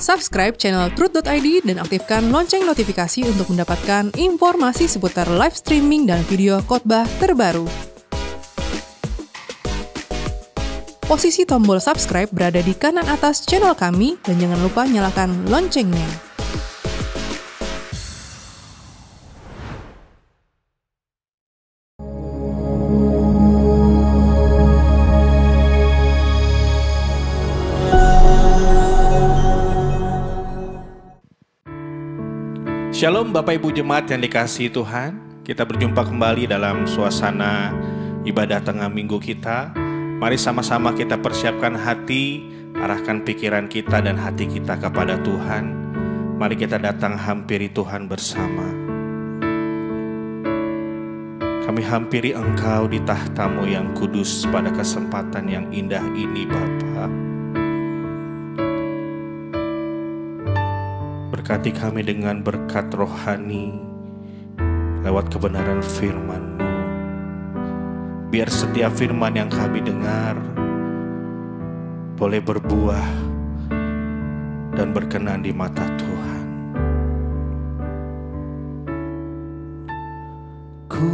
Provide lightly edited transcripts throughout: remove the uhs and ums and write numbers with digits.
Subscribe channel Truth.id dan aktifkan lonceng notifikasi untuk mendapatkan informasi seputar live streaming dan video khotbah terbaru. Posisi tombol subscribe berada di kanan atas channel kami dan jangan lupa nyalakan loncengnya. Shalom Bapak Ibu Jemaat yang dikasihi Tuhan. Kita berjumpa kembali dalam suasana ibadah tengah minggu kita. Mari sama-sama kita persiapkan hati, arahkan pikiran kita dan hati kita kepada Tuhan. Mari kita datang hampiri Tuhan bersama. Kami hampiri Engkau di tahta-Mu yang kudus pada kesempatan yang indah ini Bapa. Berkati kami dengan berkat rohani lewat kebenaran firman-Mu. Biar setiap firman yang kami dengar boleh berbuah dan berkenan di mata Tuhan. Ku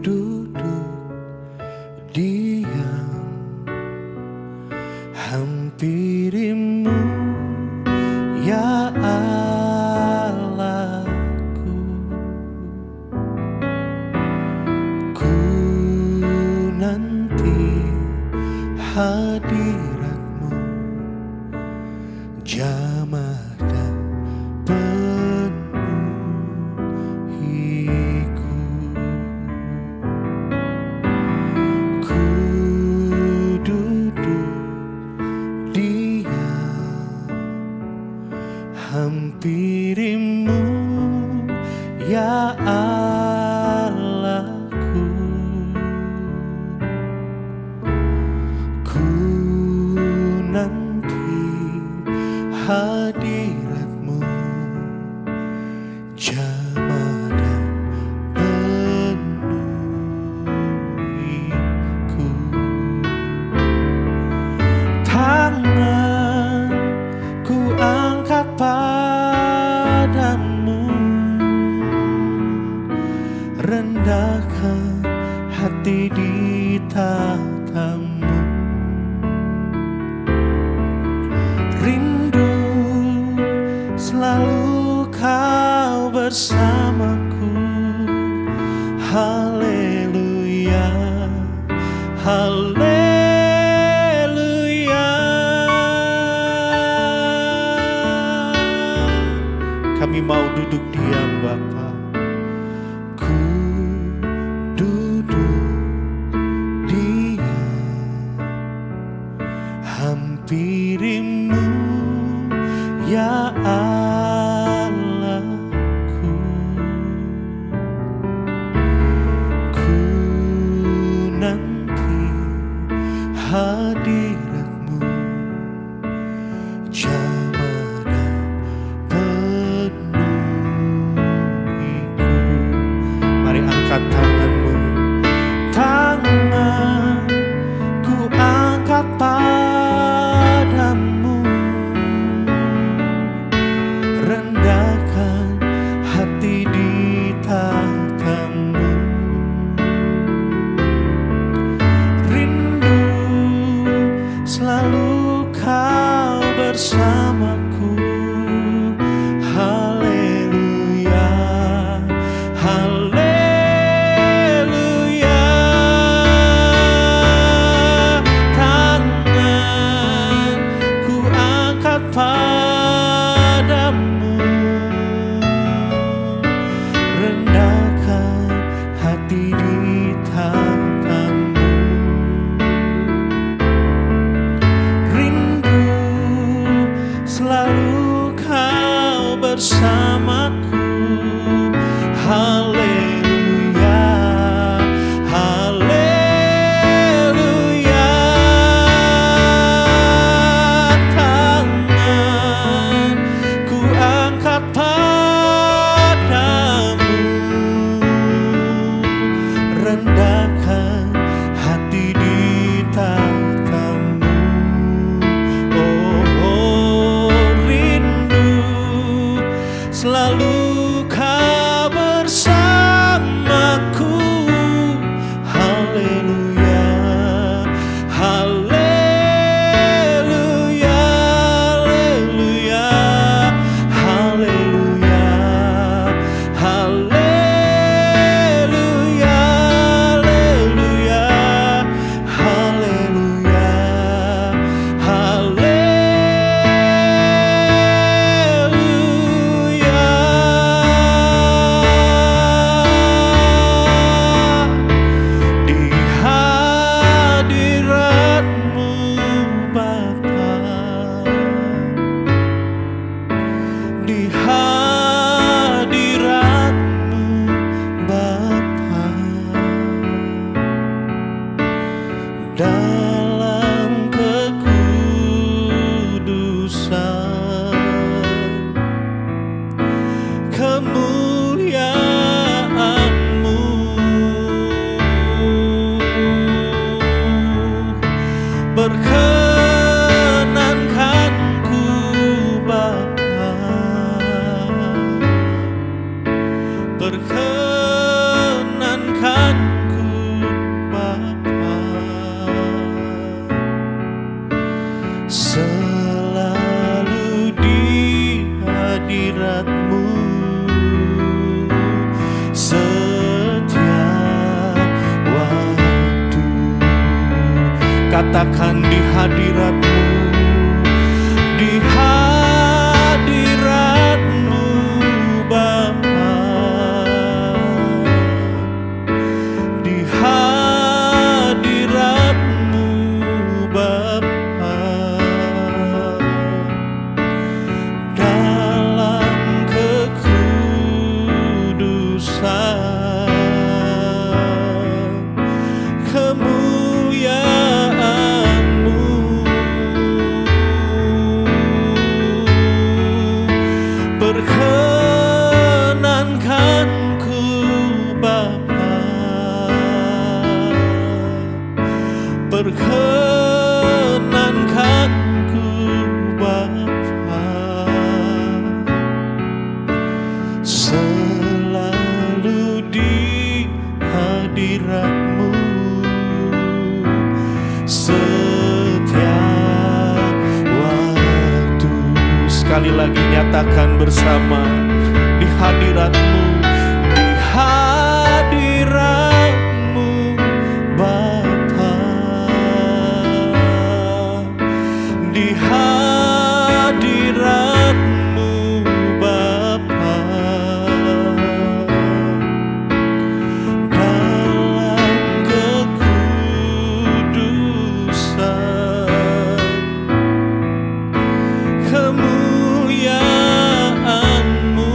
duduk diam hampiri-Mu, ya Allahku. Ku nanti hadirat-Mu, jamah dan penuhiku. Ku duduk diam hampiri-Mu, ya Allahku. Ku nanti hadirat-Mu, jamah dan penuhiku. Tangan ku angkat padamu, rendahkan hati di tahta-Mu. Rindu selalu Kau bersamaku. Haleluya, haleluya. Kami mau duduk diam Bapa. Ku duduk diam hampiri-Mu, ya Allahku. Ku nanti hadirat-Mu, jamah dan penuhiku. Mari angkat tangan-Mu. Tangan ku angkat padamu, rendahkan hati di tahta-Mu. Rindu selalu Kau bersamaku. Haleluya, haleluya. Tangan ku angkat padamu, rendahkan hati di tahta-Mu. Rindu selalu di hadirat-Mu setiap waktu. Katakan di hadirat-Mu, di hadirat-Mu Bapa, di hadirat-Mu Bapa, dalam kekudusan kemuliaan-Mu, perkenankan ku Bapa, perkenankan ku Bapa, selalu di hadirat-Mu setiap waktu. Sekali lagi nyatakan bersama, di hadirat-Mu, di hadirat-Mu Bapa, di hadirat-Mu Bapa, dalam kekudusan kemuliaan-Mu,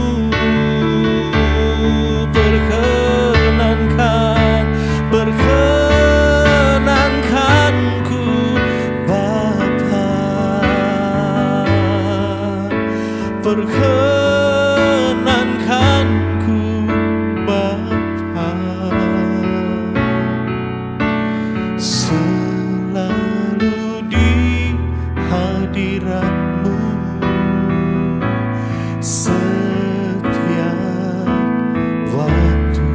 perkenankan, perkenankan ku Bapa, perkenankan ku Bapa, selalu di hadirat-Mu setiap waktu,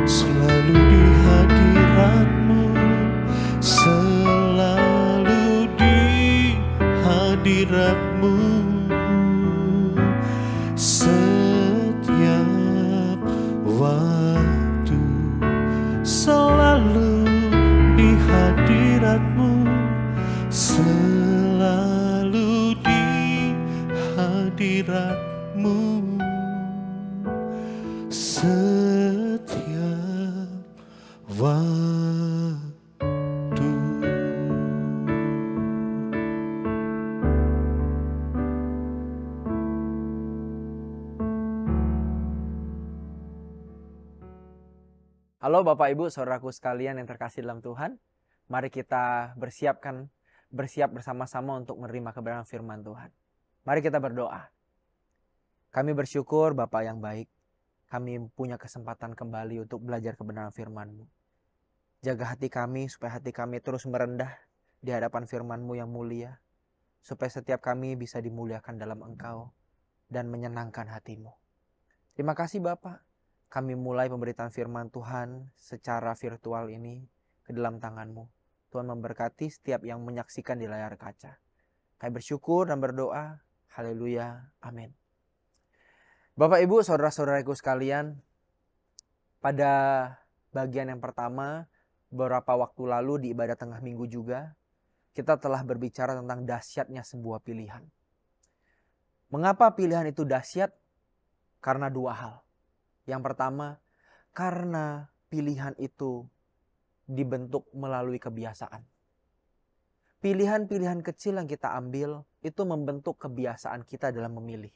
selalu di hadirat-Mu, selalu di hadirat-Mu setiap waktu, selalu di hadirat-Mu, selalu di hadirat-Mu setiap waktu. Halo Bapak Ibu, saudaraku sekalian yang terkasih dalam Tuhan. Mari kita bersiap bersama-sama untuk menerima kebenaran firman Tuhan. Mari kita berdoa. Kami bersyukur Bapa yang baik, kami punya kesempatan kembali untuk belajar kebenaran firman-Mu. Jaga hati kami supaya hati kami terus merendah di hadapan firman-Mu yang mulia, supaya setiap kami bisa dimuliakan dalam Engkau dan menyenangkan hati-Mu. Terima kasih Bapa. Kami mulai pemberitaan firman Tuhan secara virtual ini ke dalam tangan-Mu. Tuhan memberkati setiap yang menyaksikan di layar kaca. Kami bersyukur dan berdoa. Haleluya. Amin. Bapak, Ibu, saudara-saudaraku sekalian, pada bagian yang pertama, beberapa waktu lalu di ibadah tengah minggu juga, kita telah berbicara tentang dahsyatnya sebuah pilihan. Mengapa pilihan itu dahsyat? Karena dua hal. Yang pertama, karena pilihan itu dibentuk melalui kebiasaan. Pilihan-pilihan kecil yang kita ambil itu membentuk kebiasaan kita dalam memilih.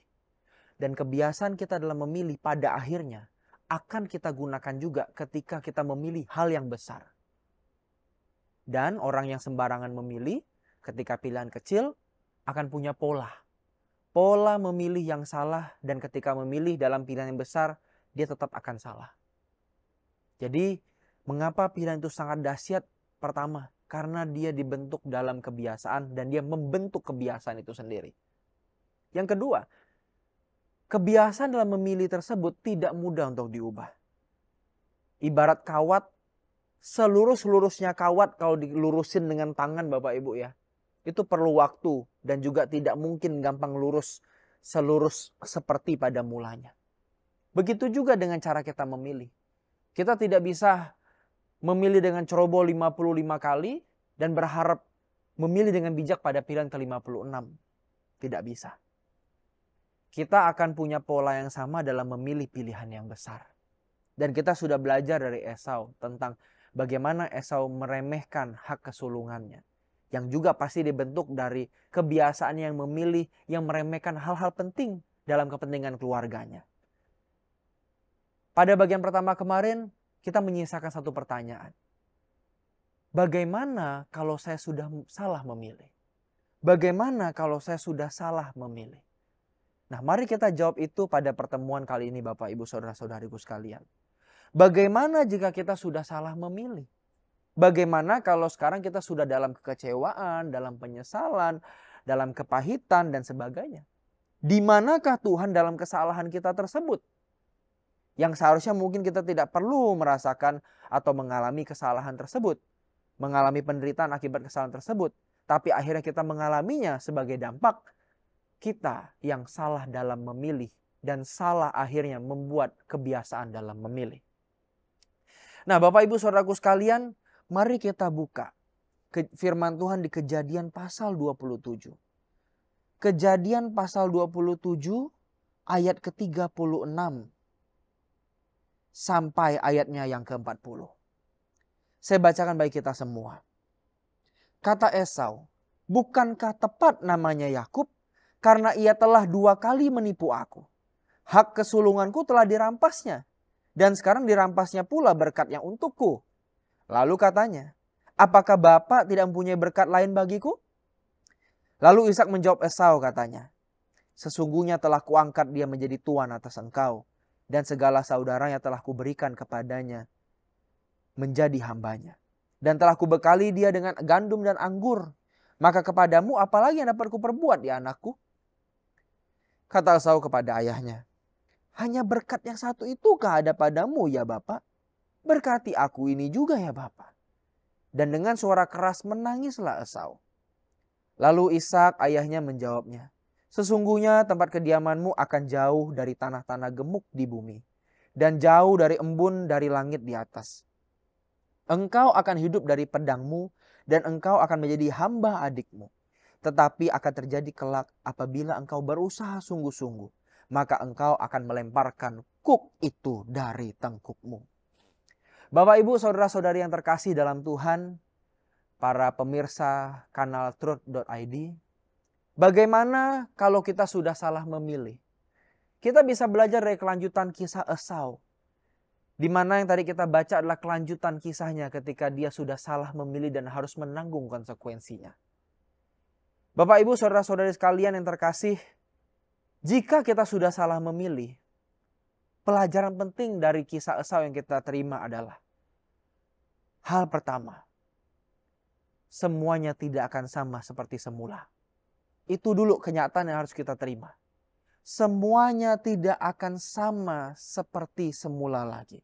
Dan kebiasaan kita dalam memilih pada akhirnya akan kita gunakan juga ketika kita memilih hal yang besar. Dan orang yang sembarangan memilih ketika pilihan kecil akan punya pola. Pola memilih yang salah, dan ketika memilih dalam pilihan yang besar, dia tetap akan salah. Jadi, mengapa pilihan itu sangat dahsyat? Pertama, karena dia dibentuk dalam kebiasaan dan dia membentuk kebiasaan itu sendiri. Yang kedua, kebiasaan dalam memilih tersebut tidak mudah untuk diubah. Ibarat kawat, selurus-lurusnya kawat kalau dilurusin dengan tangan Bapak Ibu ya, itu perlu waktu dan juga tidak mungkin gampang selurus seperti pada mulanya. Begitu juga dengan cara kita memilih. Kita tidak bisa memilih dengan ceroboh 55 kali dan berharap memilih dengan bijak pada pilihan ke-56. Tidak bisa. Kita akan punya pola yang sama dalam memilih pilihan yang besar. Dan kita sudah belajar dari Esau tentang bagaimana Esau meremehkan hak kesulungannya. Yang juga pasti dibentuk dari kebiasaan yang memilih, yang meremehkan hal-hal penting dalam kepentingan keluarganya. Pada bagian pertama kemarin, kita menyisakan satu pertanyaan. Bagaimana kalau saya sudah salah memilih? Bagaimana kalau saya sudah salah memilih? Nah, mari kita jawab itu pada pertemuan kali ini Bapak, Ibu, Saudara-saudariku sekalian. Bagaimana jika kita sudah salah memilih? Bagaimana kalau sekarang kita sudah dalam kekecewaan, dalam penyesalan, dalam kepahitan dan sebagainya? Di manakah Tuhan dalam kesalahan kita tersebut? Yang seharusnya mungkin kita tidak perlu merasakan atau mengalami kesalahan tersebut. Mengalami penderitaan akibat kesalahan tersebut. Tapi akhirnya kita mengalaminya sebagai dampak kita yang salah dalam memilih dan salah akhirnya membuat kebiasaan dalam memilih. Nah, Bapak Ibu Saudaraku sekalian, mari kita buka firman Tuhan di Kejadian pasal 27. Kejadian pasal 27 ayat ke-36 sampai ayatnya yang ke-40. Saya bacakan bagi kita semua. Kata Esau, "Bukankah tepat namanya Yakub? Karena ia telah 2 kali menipu aku. Hak kesulunganku telah dirampasnya. Dan sekarang dirampasnya pula berkat yang untukku." Lalu katanya, "Apakah Bapak tidak mempunyai berkat lain bagiku?" Lalu Ishak menjawab Esau katanya, "Sesungguhnya telah kuangkat dia menjadi tuan atas engkau. Dan segala saudaranya telah kuberikan kepadanya menjadi hambanya. Dan telah kubekali dia dengan gandum dan anggur. Maka kepadamu apalagi yang dapat kuperbuat ya anakku?" Kata Esau kepada ayahnya, "Hanya berkat yang satu itukah ada padamu ya Bapak? Berkati aku ini juga ya Bapak." Dan dengan suara keras menangislah Esau. Lalu Ishak ayahnya menjawabnya, "Sesungguhnya tempat kediamanmu akan jauh dari tanah-tanah gemuk di bumi. Dan jauh dari embun dari langit di atas. Engkau akan hidup dari pedangmu dan engkau akan menjadi hamba adikmu. Tetapi akan terjadi kelak apabila engkau berusaha sungguh-sungguh, maka engkau akan melemparkan kuk itu dari tengkukmu." Bapak, Ibu, Saudara-saudari yang terkasih dalam Tuhan, para pemirsa kanal truth.id, bagaimana kalau kita sudah salah memilih? Kita bisa belajar dari kelanjutan kisah Esau. Di mana yang tadi kita baca adalah kelanjutan kisahnya ketika dia sudah salah memilih dan harus menanggung konsekuensinya. Bapak, Ibu, Saudara-saudari sekalian yang terkasih, jika kita sudah salah memilih, pelajaran penting dari kisah Esau yang kita terima adalah hal pertama, semuanya tidak akan sama seperti semula. Itu dulu kenyataan yang harus kita terima. Semuanya tidak akan sama seperti semula lagi.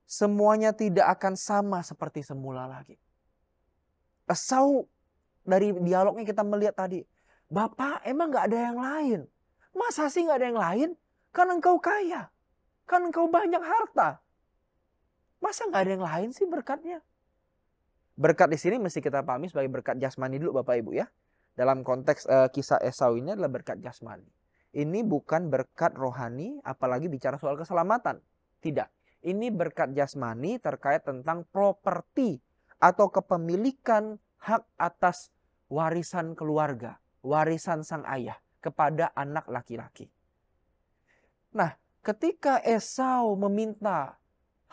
Semuanya tidak akan sama seperti semula lagi. Esau, dari dialognya kita melihat tadi, "Bapak, emang gak ada yang lain? Masa sih gak ada yang lain? Kan engkau kaya. Kan engkau banyak harta. Masa gak ada yang lain sih berkatnya?" Berkat di sini mesti kita pahami sebagai berkat jasmani dulu Bapak Ibu ya. Dalam konteks kisah Esau ini adalah berkat jasmani. Ini bukan berkat rohani, apalagi bicara soal keselamatan. Tidak. Ini berkat jasmani terkait tentang properti atau kepemilikan hak atas warisan keluarga, warisan sang ayah kepada anak laki-laki. Nah, ketika Esau meminta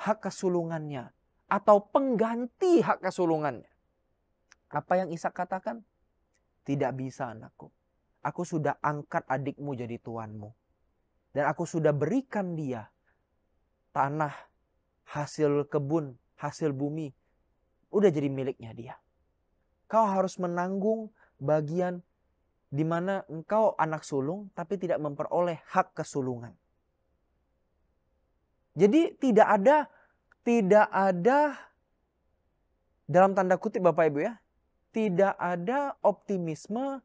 hak kesulungannya atau pengganti hak kesulungannya, apa yang Ishak katakan? "Tidak bisa anakku. Aku sudah angkat adikmu jadi tuanmu. Dan aku sudah berikan dia tanah, hasil kebun, hasil bumi. Udah jadi miliknya dia. Kau harus menanggung bagian di mana engkau anak sulung tapi tidak memperoleh hak kesulungan." Jadi tidak ada dalam tanda kutip Bapak Ibu ya, tidak ada optimisme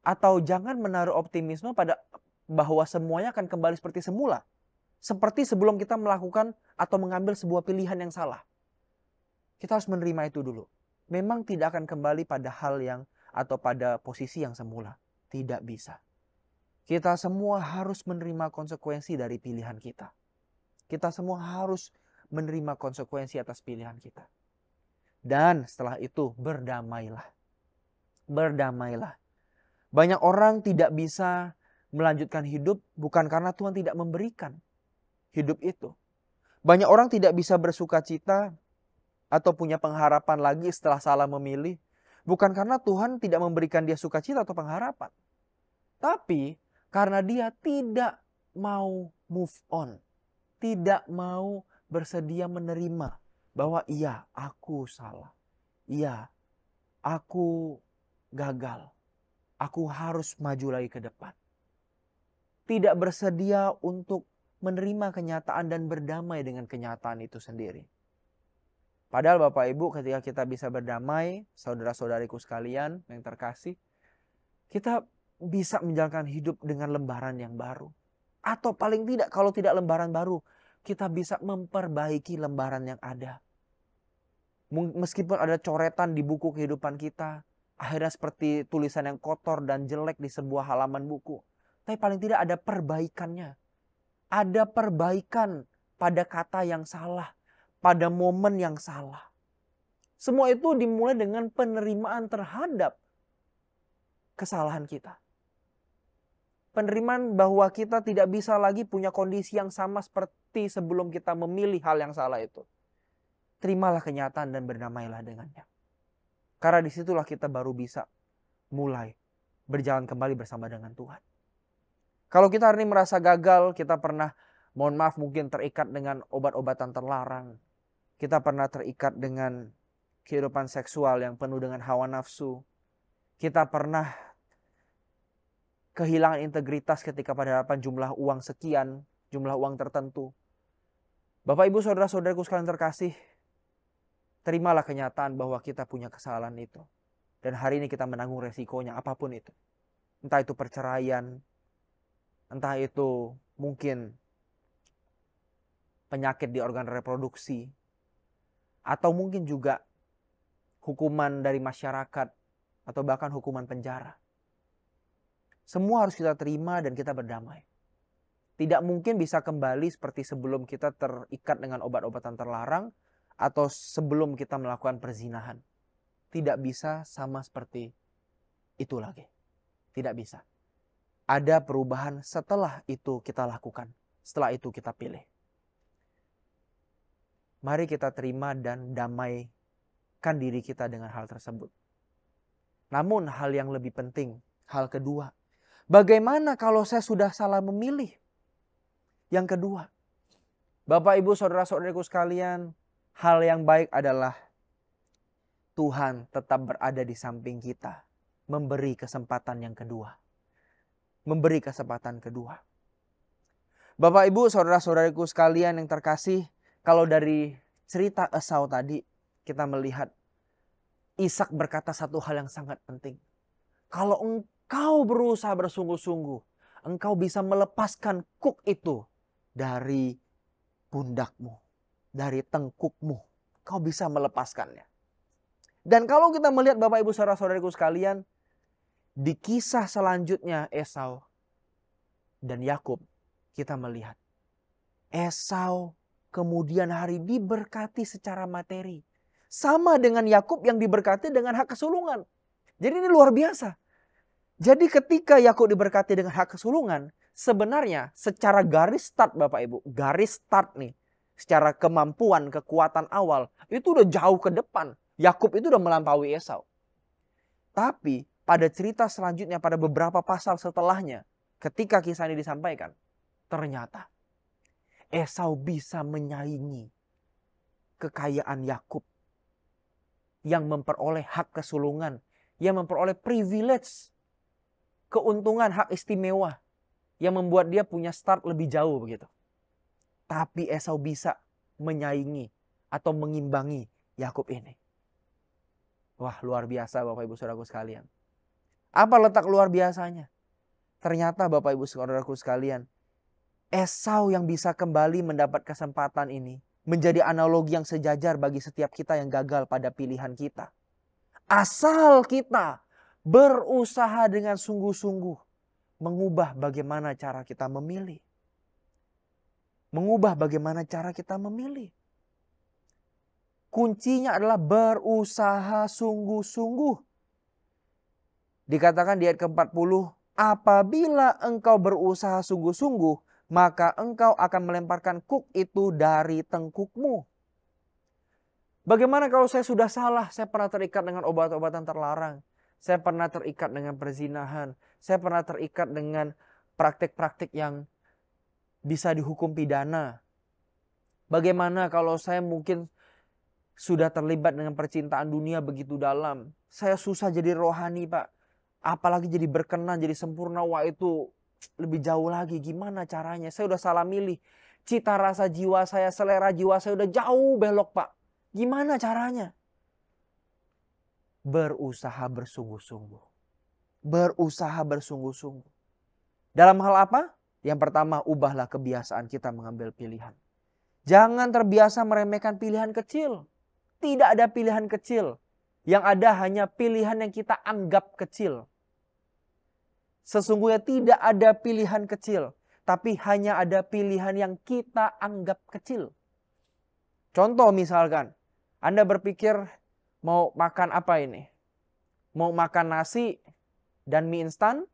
atau jangan menaruh optimisme pada bahwa semuanya akan kembali seperti semula. Seperti sebelum kita melakukan atau mengambil sebuah pilihan yang salah. Kita harus menerima itu dulu. Memang tidak akan kembali pada hal yang atau pada posisi yang semula. Tidak bisa. Kita semua harus menerima konsekuensi dari pilihan kita. Kita semua harus menerima konsekuensi atas pilihan kita. Dan setelah itu berdamailah. Berdamailah. Banyak orang tidak bisa melanjutkan hidup bukan karena Tuhan tidak memberikan hidup itu. Banyak orang tidak bisa bersuka cita atau punya pengharapan lagi setelah salah memilih. Bukan karena Tuhan tidak memberikan dia sukacita atau pengharapan. Tapi karena dia tidak mau move on. Tidak mau bersedia menerima bahwa iya, aku salah. Iya, aku gagal. Aku harus maju lagi ke depan. Tidak bersedia untuk menerima kenyataan dan berdamai dengan kenyataan itu sendiri. Padahal Bapak Ibu, ketika kita bisa berdamai, saudara-saudariku sekalian yang terkasih, kita bisa menjalankan hidup dengan lembaran yang baru. Atau paling tidak, kalau tidak lembaran baru, kita bisa memperbaiki lembaran yang ada. Meskipun ada coretan di buku kehidupan kita, akhirnya seperti tulisan yang kotor dan jelek di sebuah halaman buku. Tapi paling tidak ada perbaikannya. Ada perbaikan pada kata yang salah, pada momen yang salah. Semua itu dimulai dengan penerimaan terhadap kesalahan kita. Penerimaan bahwa kita tidak bisa lagi punya kondisi yang sama seperti sebelum kita memilih hal yang salah itu. Terimalah kenyataan dan berdamailah dengannya. Karena disitulah kita baru bisa mulai berjalan kembali bersama dengan Tuhan. Kalau kita hari ini merasa gagal, kita pernah, mohon maaf, mungkin terikat dengan obat-obatan terlarang. Kita pernah terikat dengan kehidupan seksual yang penuh dengan hawa nafsu. Kita pernah kehilangan integritas ketika pada hadapan jumlah uang sekian, jumlah uang tertentu. Bapak, Ibu, saudara-saudaraku sekalian terkasih, terimalah kenyataan bahwa kita punya kesalahan itu. Dan hari ini kita menanggung resikonya, apapun itu. Entah itu perceraian, entah itu mungkin penyakit di organ reproduksi, atau mungkin juga hukuman dari masyarakat, atau bahkan hukuman penjara. Semua harus kita terima dan kita berdamai. Tidak mungkin bisa kembali seperti sebelum kita terikat dengan obat-obatan terlarang, atau sebelum kita melakukan perzinahan. Tidak bisa sama seperti itu lagi. Tidak bisa. Ada perubahan setelah itu kita lakukan. Setelah itu kita pilih. Mari kita terima dan damaikan diri kita dengan hal tersebut. Namun hal yang lebih penting, hal kedua. Bagaimana kalau saya sudah salah memilih? Yang kedua. Bapak, Ibu, saudara-saudariku sekalian, hal yang baik adalah Tuhan tetap berada di samping kita. Memberi kesempatan yang kedua. Memberi kesempatan kedua. Bapak, Ibu, saudara-saudariku sekalian yang terkasih, kalau dari cerita Esau tadi kita melihat Ishak berkata satu hal yang sangat penting. Kalau engkau berusaha bersungguh-sungguh, engkau bisa melepaskan kuk itu dari pundakmu, dari tengkukmu. Kau bisa melepaskannya. Dan kalau kita melihat Bapak, Ibu, saudara-saudariku sekalian, di kisah selanjutnya Esau dan Yakub, kita melihat Esau kemudian hari diberkati secara materi. Sama dengan Yakub yang diberkati dengan hak kesulungan. Jadi ini luar biasa. Jadi ketika Yakub diberkati dengan hak kesulungan, sebenarnya secara garis start Bapak Ibu, garis start nih, secara kemampuan, kekuatan awal, itu udah jauh ke depan. Yakub itu udah melampaui Esau. Tapi pada cerita selanjutnya, pada beberapa pasal setelahnya, ketika kisah ini disampaikan, ternyata Esau bisa menyaingi kekayaan Yakub yang memperoleh hak kesulungan, yang memperoleh privilege, keuntungan, hak istimewa, yang membuat dia punya start lebih jauh begitu. Tapi Esau bisa menyaingi atau mengimbangi Yakub ini. Wah, luar biasa Bapak Ibu Saudaraku sekalian. Apa letak luar biasanya? Ternyata Bapak Ibu Saudaraku sekalian, Esau yang bisa kembali mendapat kesempatan ini menjadi analogi yang sejajar bagi setiap kita yang gagal pada pilihan kita. Asal kita berusaha dengan sungguh-sungguh mengubah bagaimana cara kita memilih. Mengubah bagaimana cara kita memilih. Kuncinya adalah berusaha sungguh-sungguh. Dikatakan di ayat ke-40, apabila engkau berusaha sungguh-sungguh, maka engkau akan melemparkan kuk itu dari tengkukmu. Bagaimana kalau saya sudah salah? Saya pernah terikat dengan obat-obatan terlarang. Saya pernah terikat dengan perzinahan. Saya pernah terikat dengan praktik-praktik yang bisa dihukum pidana. Bagaimana kalau saya mungkin sudah terlibat dengan percintaan dunia begitu dalam? Saya susah jadi rohani, Pak. Apalagi jadi berkenan, jadi sempurna. Wah, itu lebih jauh lagi. Gimana caranya? Saya udah salah milih. Cita rasa jiwa saya, selera jiwa saya udah jauh belok, Pak. Gimana caranya? Berusaha bersungguh-sungguh. Berusaha bersungguh-sungguh. Dalam hal apa? Yang pertama, ubahlah kebiasaan kita mengambil pilihan. Jangan terbiasa meremehkan pilihan kecil. Tidak ada pilihan kecil. Yang ada hanya pilihan yang kita anggap kecil. Sesungguhnya tidak ada pilihan kecil. Tapi hanya ada pilihan yang kita anggap kecil. Contoh misalkan, Anda berpikir mau makan apa ini? Mau makan nasi dan mie instan?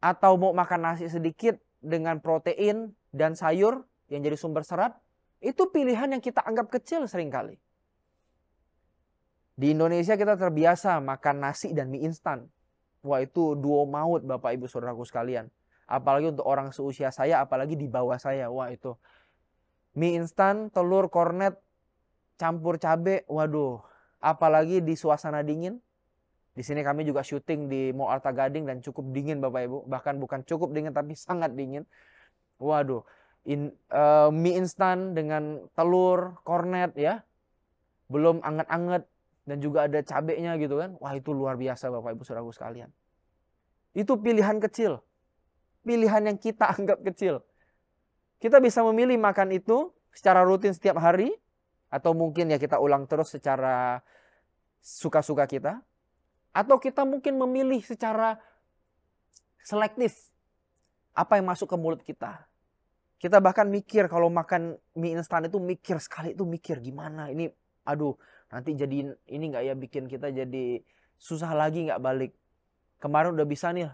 Atau mau makan nasi sedikit dengan protein dan sayur yang jadi sumber serat? Itu pilihan yang kita anggap kecil seringkali. Di Indonesia kita terbiasa makan nasi dan mie instan. Wah, itu duo maut Bapak Ibu Saudaraku sekalian. Apalagi untuk orang seusia saya, apalagi di bawah saya. Wah, itu mie instan, telur, kornet, campur cabe. Waduh, apalagi di suasana dingin. Di sini kami juga syuting di Mall Arta Gading dan cukup dingin Bapak Ibu. Bahkan bukan cukup dingin tapi sangat dingin. Waduh, mie instan dengan telur, kornet ya. Belum anget-anget. Dan juga ada cabenya gitu kan. Wah, itu luar biasa Bapak Ibu Saudaraku sekalian. Itu pilihan kecil. Pilihan yang kita anggap kecil. Kita bisa memilih makan itu secara rutin setiap hari. Atau mungkin ya kita ulang terus secara suka-suka kita. Atau kita mungkin memilih secara selektif. Apa yang masuk ke mulut kita. Kita bahkan mikir kalau makan mie instan itu mikir sekali itu mikir gimana ini. Aduh, nanti jadi ini nggak ya bikin kita jadi susah lagi nggak balik. Kemarin udah bisa nih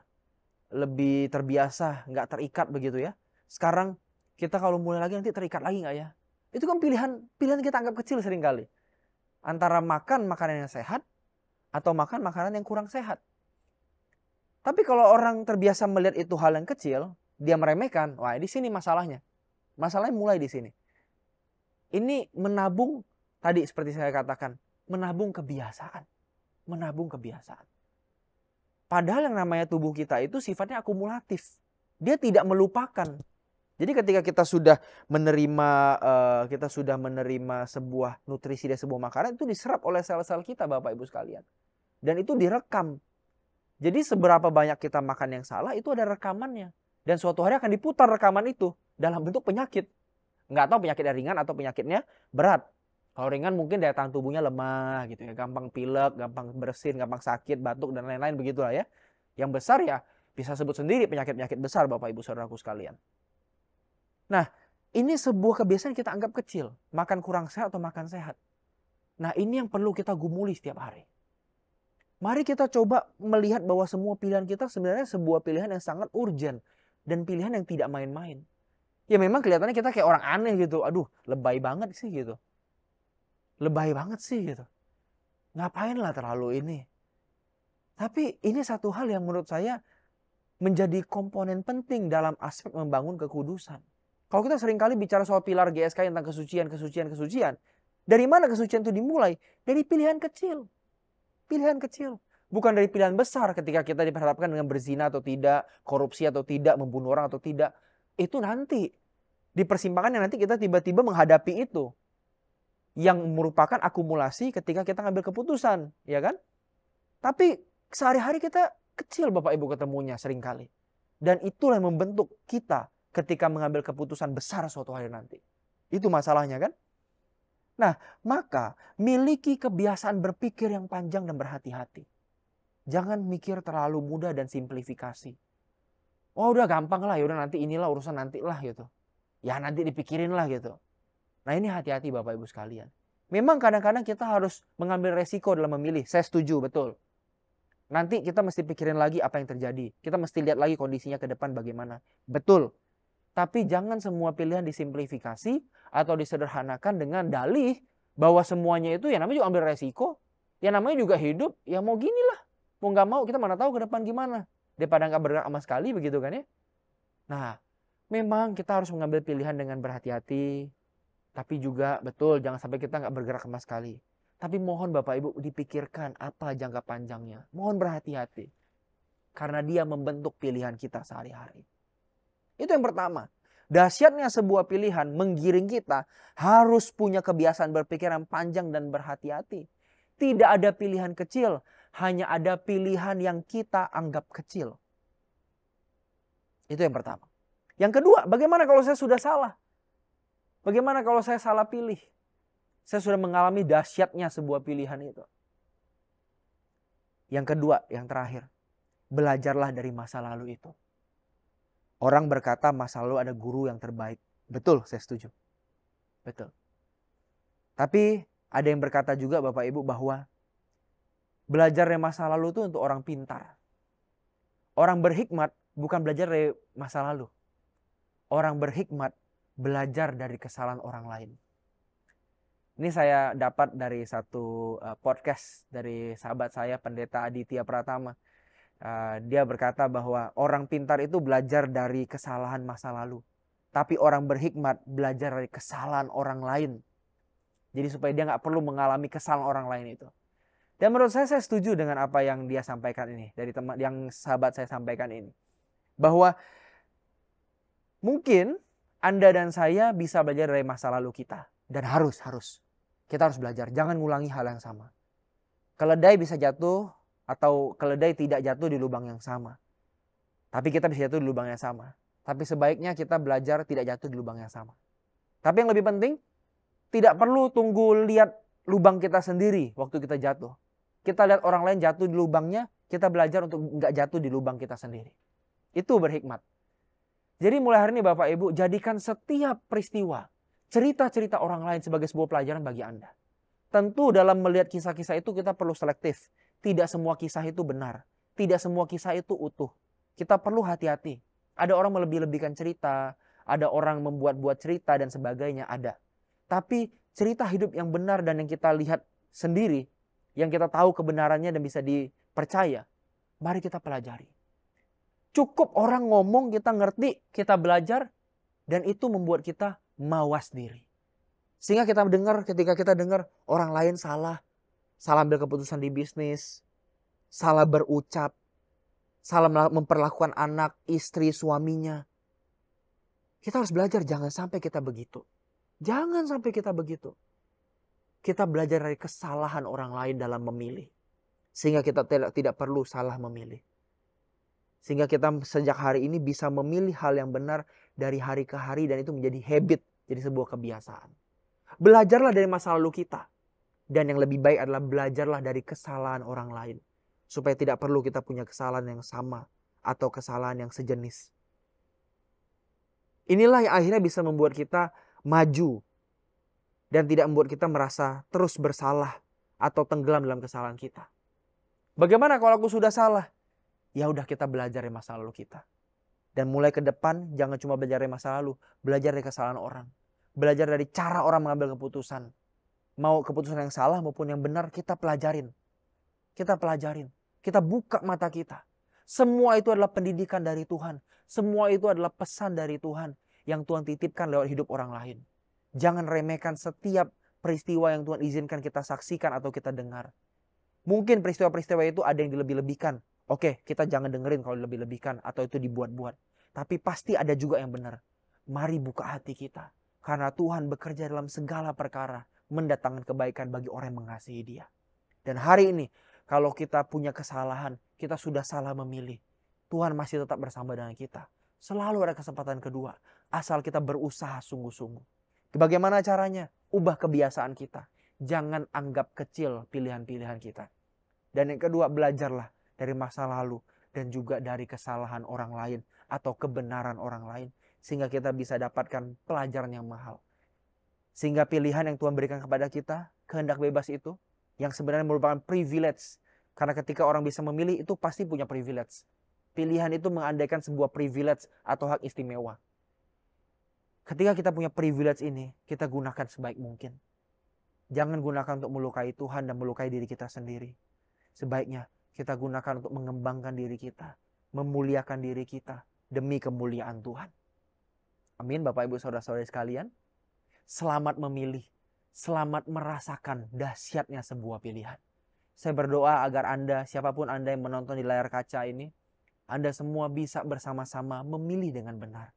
lebih terbiasa, nggak terikat begitu ya. Sekarang kita kalau mulai lagi nanti terikat lagi nggak ya? Itu kan pilihan kita anggap kecil seringkali. Antara makan makanan yang sehat atau makan makanan yang kurang sehat. Tapi kalau orang terbiasa melihat itu hal yang kecil, dia meremehkan. Wah, di sini masalahnya. Masalahnya mulai di sini. Ini menabung. Tadi seperti saya katakan, menabung kebiasaan. Menabung kebiasaan. Padahal yang namanya tubuh kita itu sifatnya akumulatif. Dia tidak melupakan. Jadi ketika kita sudah menerima sebuah nutrisi dan sebuah makanan, itu diserap oleh sel-sel kita Bapak Ibu sekalian. Dan itu direkam. Jadi seberapa banyak kita makan yang salah, itu ada rekamannya. Dan suatu hari akan diputar rekaman itu dalam bentuk penyakit. Nggak tahu penyakitnya ringan atau penyakitnya berat. Kalau ringan mungkin daya tahan tubuhnya lemah gitu ya, gampang pilek, gampang bersin, gampang sakit, batuk dan lain-lain begitulah ya. Yang besar ya bisa sebut sendiri penyakit-penyakit besar Bapak Ibu Saudaraku sekalian. Nah, ini sebuah kebiasaan kita anggap kecil, makan kurang sehat atau makan sehat. Nah, ini yang perlu kita gumuli setiap hari. Mari kita coba melihat bahwa semua pilihan kita sebenarnya sebuah pilihan yang sangat urgent dan pilihan yang tidak main-main. Ya memang kelihatannya kita kayak orang aneh gitu. Aduh, lebay banget sih gitu. Lebay banget sih gitu. Ngapain lah terlalu ini. Tapi ini satu hal yang menurut saya menjadi komponen penting dalam aspek membangun kekudusan. Kalau kita seringkali bicara soal pilar GSK tentang kesucian. Dari mana kesucian itu dimulai? Dari pilihan kecil. Pilihan kecil. Bukan dari pilihan besar ketika kita diperhadapkan dengan berzina atau tidak, korupsi atau tidak, membunuh orang atau tidak. Itu nanti. Di persimpangan yang nanti kita tiba-tiba menghadapi itu. yang merupakan akumulasi ketika kita ngambil keputusan, ya kan? Tapi sehari-hari kita kecil Bapak Ibu ketemunya seringkali. Dan itulah yang membentuk kita ketika mengambil keputusan besar suatu hari nanti. Itu masalahnya kan? Nah, maka miliki kebiasaan berpikir yang panjang dan berhati-hati. Jangan mikir terlalu mudah dan simplifikasi. Oh udah gampang lah, yaudah nanti inilah urusan nanti lah gitu. Ya nanti dipikirin lah gitu. Nah ini hati-hati Bapak Ibu sekalian. Memang kadang-kadang kita harus mengambil resiko dalam memilih. Saya setuju, betul. Nanti kita mesti pikirin lagi apa yang terjadi. Kita mesti lihat lagi kondisinya ke depan bagaimana. Betul. Tapi jangan semua pilihan disimplifikasi atau disederhanakan dengan dalih bahwa semuanya itu ya namanya juga ambil resiko. Ya namanya juga hidup. Ya mau gini lah. Mau nggak mau kita mana tahu ke depan gimana. Daripada nggak bergerak sama sekali begitu kan ya. Nah memang kita harus mengambil pilihan dengan berhati-hati. Tapi juga betul jangan sampai kita nggak bergerak sama sekali. Tapi mohon Bapak Ibu dipikirkan apa jangka panjangnya. Mohon berhati-hati. Karena dia membentuk pilihan kita sehari-hari. Itu yang pertama. Dahsyatnya sebuah pilihan menggiring kita harus punya kebiasaan berpikir yang panjang dan berhati-hati. Tidak ada pilihan kecil. Hanya ada pilihan yang kita anggap kecil. Itu yang pertama. Yang kedua, bagaimana kalau saya sudah salah? Bagaimana kalau saya salah pilih? Saya sudah mengalami dahsyatnya sebuah pilihan itu. Yang kedua, yang terakhir. Belajarlah dari masa lalu itu. Orang berkata masa lalu ada guru yang terbaik. Betul, saya setuju. Betul. Tapi ada yang berkata juga Bapak Ibu bahwa belajar dari masa lalu itu untuk orang pintar. Orang berhikmat bukan belajar dari masa lalu. Orang berhikmat belajar dari kesalahan orang lain. Ini saya dapat dari satu podcast dari sahabat saya Pendeta Aditya Pratama. Dia berkata bahwa orang pintar itu belajar dari kesalahan masa lalu. Tapi orang berhikmat belajar dari kesalahan orang lain. Jadi supaya dia nggak perlu mengalami kesalahan orang lain itu. Dan menurut saya setuju dengan apa yang dia sampaikan ini. Dari teman yang sahabat saya sampaikan ini. Bahwa mungkin Anda dan saya bisa belajar dari masa lalu kita. Dan harus. Kita harus belajar. Jangan ngulangi hal yang sama. Keledai bisa jatuh atau keledai tidak jatuh di lubang yang sama. Tapi kita bisa jatuh di lubang yang sama. Tapi sebaiknya kita belajar tidak jatuh di lubang yang sama. Tapi yang lebih penting, tidak perlu tunggu lihat lubang kita sendiri waktu kita jatuh. Kita lihat orang lain jatuh di lubangnya, kita belajar untuk nggak jatuh di lubang kita sendiri. Itu berhikmat. Jadi mulai hari ini Bapak Ibu, jadikan setiap peristiwa, cerita-cerita orang lain sebagai sebuah pelajaran bagi Anda. Tentu dalam melihat kisah-kisah itu kita perlu selektif. Tidak semua kisah itu benar. Tidak semua kisah itu utuh. Kita perlu hati-hati. Ada orang melebih-lebihkan cerita. Ada orang membuat-buat cerita dan sebagainya. Ada. Tapi cerita hidup yang benar dan yang kita lihat sendiri. Yang kita tahu kebenarannya dan bisa dipercaya. Mari kita pelajari. Cukup orang ngomong kita ngerti, kita belajar. Dan itu membuat kita mawas diri. Sehingga kita dengar, ketika kita dengar orang lain salah ambil keputusan di bisnis, salah berucap, salah memperlakukan anak, istri, suaminya. Kita harus belajar jangan sampai kita begitu. Jangan sampai kita begitu. Kita belajar dari kesalahan orang lain dalam memilih. Sehingga kita tidak perlu salah memilih. Sehingga kita sejak hari ini bisa memilih hal yang benar dari hari ke hari dan itu menjadi habit, jadi sebuah kebiasaan. Belajarlah dari masa lalu kita. Dan yang lebih baik adalah belajarlah dari kesalahan orang lain. Supaya tidak perlu kita punya kesalahan yang sama atau kesalahan yang sejenis. Inilah yang akhirnya bisa membuat kita maju. Dan tidak membuat kita merasa terus bersalah atau tenggelam dalam kesalahan kita. Bagaimana kalau aku sudah salah? Ya udah kita belajar dari masa lalu kita. Dan mulai ke depan jangan cuma belajar dari masa lalu. Belajar dari kesalahan orang. Belajar dari cara orang mengambil keputusan. Mau keputusan yang salah maupun yang benar kita pelajarin. Kita pelajarin. Kita buka mata kita. Semua itu adalah pendidikan dari Tuhan. Semua itu adalah pesan dari Tuhan. Yang Tuhan titipkan lewat hidup orang lain. Jangan remehkan setiap peristiwa yang Tuhan izinkan kita saksikan atau kita dengar. Mungkin peristiwa-peristiwa itu ada yang dilebih-lebihkan. Oke, kita jangan dengerin kalau dilebih-lebihkan atau itu dibuat-buat. Tapi pasti ada juga yang benar. Mari buka hati kita. Karena Tuhan bekerja dalam segala perkara. mendatangkan kebaikan bagi orang yang mengasihi dia. Dan hari ini kalau kita punya kesalahan, kita sudah salah memilih, Tuhan masih tetap bersama dengan kita. Selalu ada kesempatan kedua, asal kita berusaha sungguh-sungguh. Bagaimana caranya? Ubah kebiasaan kita. Jangan anggap kecil pilihan-pilihan kita. Dan yang kedua, belajarlah dari masa lalu dan juga dari kesalahan orang lain atau kebenaran orang lain. Sehingga kita bisa dapatkan pelajaran yang mahal. Sehingga pilihan yang Tuhan berikan kepada kita, kehendak bebas itu, yang sebenarnya merupakan privilege. Karena ketika orang bisa memilih, itu pasti punya privilege. Pilihan itu mengandaikan sebuah privilege atau hak istimewa. Ketika kita punya privilege ini, kita gunakan sebaik mungkin. Jangan gunakan untuk melukai Tuhan dan melukai diri kita sendiri. Sebaiknya kita gunakan untuk mengembangkan diri kita, memuliakan diri kita demi kemuliaan Tuhan. Amin, Bapak Ibu Saudara-saudari sekalian. Selamat memilih, selamat merasakan dahsyatnya sebuah pilihan. Saya berdoa agar Anda, siapapun Anda yang menonton di layar kaca ini, Anda semua bisa bersama-sama memilih dengan benar.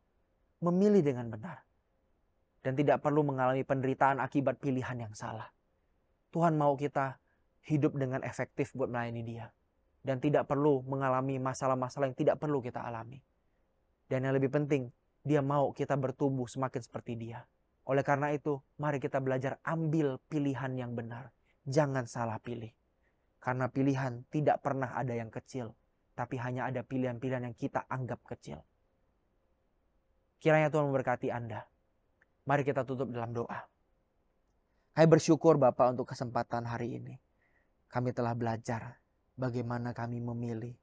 Memilih dengan benar. Dan tidak perlu mengalami penderitaan akibat pilihan yang salah. Tuhan mau kita hidup dengan efektif buat melayani Dia. Dan tidak perlu mengalami masalah-masalah yang tidak perlu kita alami. Dan yang lebih penting, Dia mau kita bertumbuh semakin seperti Dia. Oleh karena itu, mari kita belajar ambil pilihan yang benar. Jangan salah pilih. Karena pilihan tidak pernah ada yang kecil. Tapi hanya ada pilihan-pilihan yang kita anggap kecil. Kiranya Tuhan memberkati Anda. Mari kita tutup dalam doa. Kami bersyukur Bapa untuk kesempatan hari ini. Kami telah belajar bagaimana kami memilih.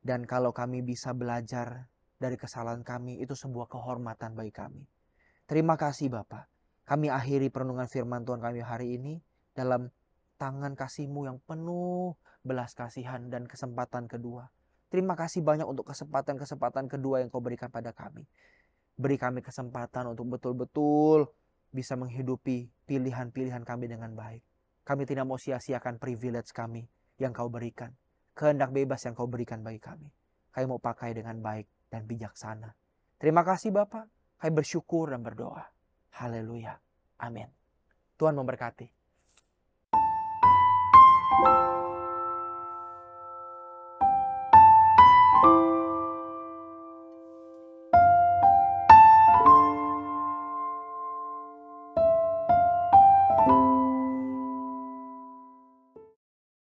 Dan kalau kami bisa belajar dari kesalahan kami, itu sebuah kehormatan bagi kami. Terima kasih Bapa. Kami akhiri perenungan firman Tuhan kami hari ini dalam tangan kasih-Mu yang penuh belas kasihan dan kesempatan kedua. Terima kasih banyak untuk kesempatan-kesempatan kedua yang Kau berikan pada kami. Beri kami kesempatan untuk betul-betul bisa menghidupi pilihan-pilihan kami dengan baik. Kami tidak mau sia-siakan privilege kami yang Kau berikan. Kehendak bebas yang Kau berikan bagi kami. Kami mau pakai dengan baik dan bijaksana. Terima kasih Bapa. Kami bersyukur dan berdoa. Haleluya. Amin. Tuhan memberkati.